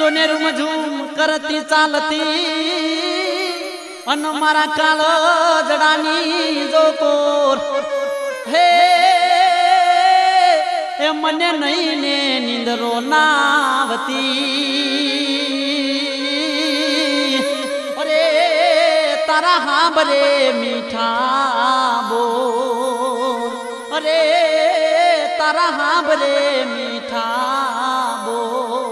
જોને રૂમઝૂમ કરતી ચાલતી અન મારા કાળ જડાની જોકોર હે એ મને નહીં ને નિંદરો નાવતી અરે તારા હાંભરે મીઠા બોલ અરે તારા હાંભરે મીઠા બોલ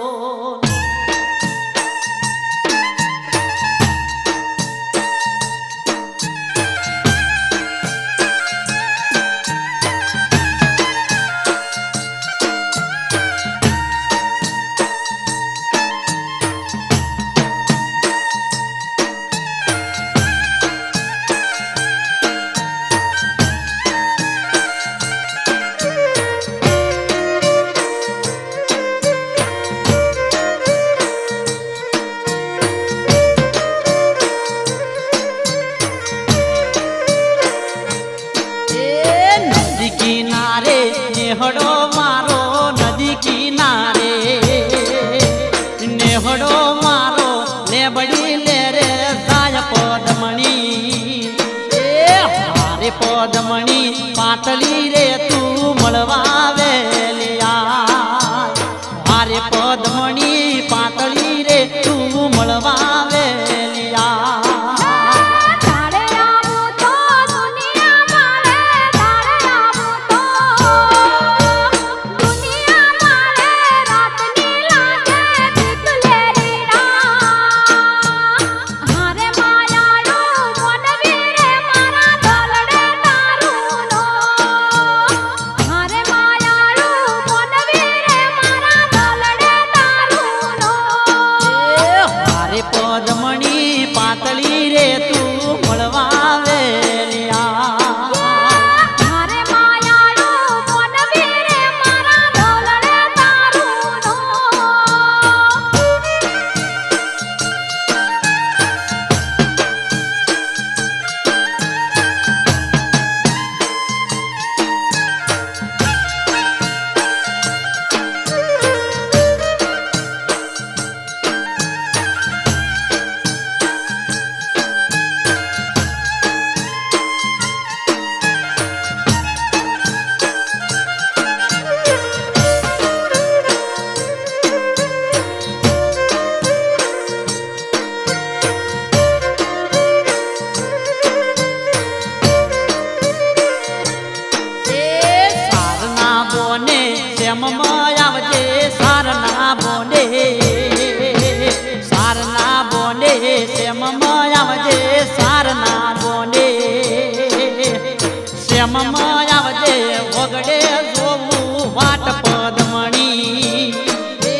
કિનારે નેહડો મારો નદી કિનારે નેહડો મારો લેબડી લે રે જાય પદમણી એ હારે પદમણી પાતળી રે તું મળવા વેલિયા હારે પદમણી પાતળી રે તું મળવા વેલિયા પદમણી પાતળી રે તું મળવા વેલિયા મારે માયાળું મોનવી રે મારા દોલડે તારું નો આવજે સારના બોને સારના બોને શ્યામ આવજે સારના બોને શ્યામ આવજે વગડે જોવું વાટ પદમણી એ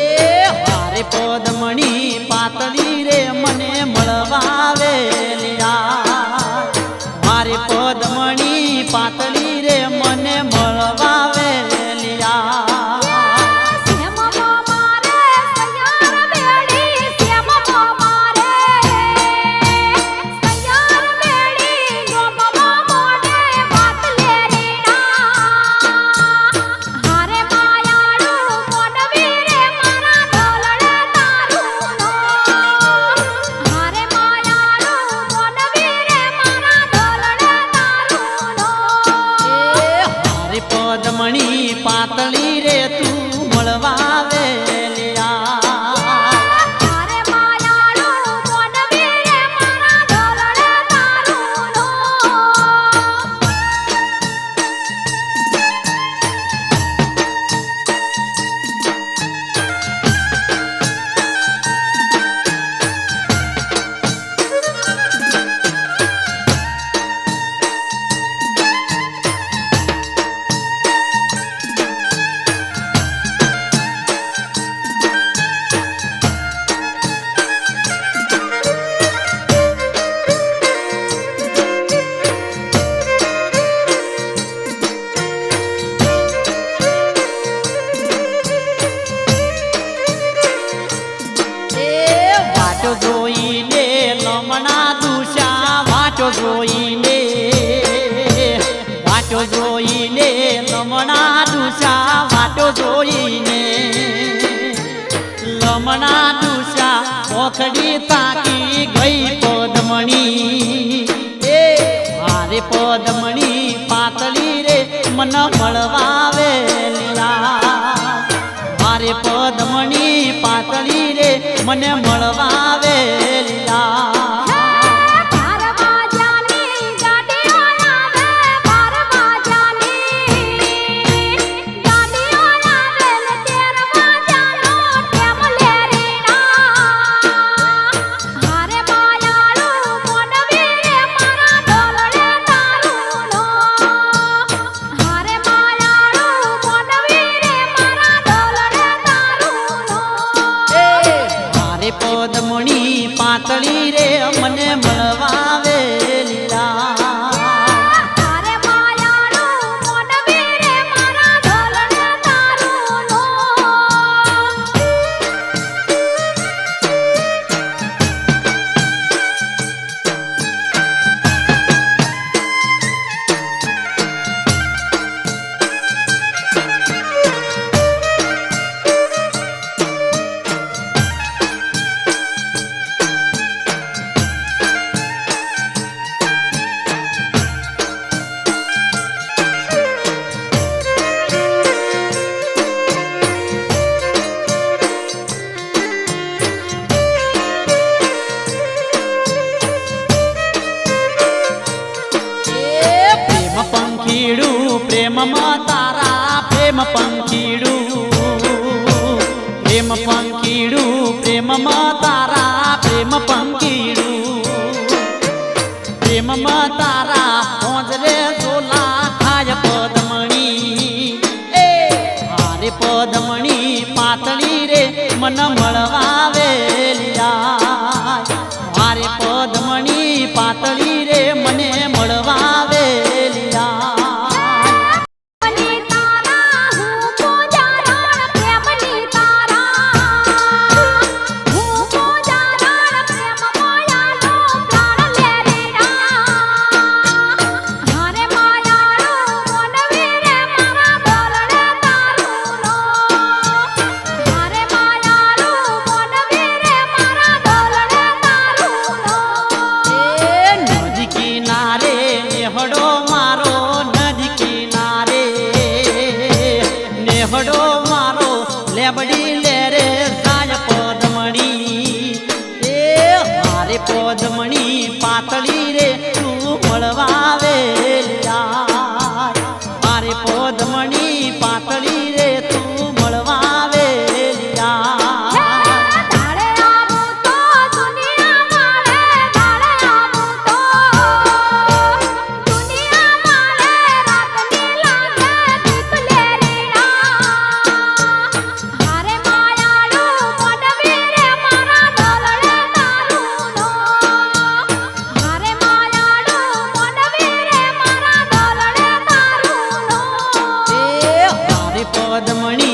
હારે પદમણી પાતળી રે મને મળવા વેલિયા હારે પદમણી પાતળી રે મને મળવા વેલિયા પદમણી પાતળી રે તું મળવા વેલિયા મારે માયાળું મોનવી રે મારા દોલડે તારું નો જોઈને લમણા દુસા વાટો જોઈને લમણા દુસા ઓખડી તાકી ગઈ પદમણી એ મારે પદમણી પાતળી રે મન મળવા વેલિયા મારે પદમણી પાતળી રે મને મળવા વેલિયા પદમણી પાતળી રે મને મળવા વેલિયા પ્રેમમાં તારા પ્રેમ પંખીડું પ્રેમ પંખીડું પ્રેમમાં તારા પ્રેમ પંખીડું પ્રેમમાં તારા હોજરે ઝોલા થાય પદમણી એ હારે પદમણી પાતળી રે મન મળવા વેલિયા હારે પદમણી પાતળી રે મને મળવા વેલિયા નેહડો મારો લેબડી લે રે જાય પદમણી એ મારે પદમણી પાતળી રે તું મળવા વેલિયા મારે પદમણી પાતળી રે તું મળવા વેલિયા પદમણી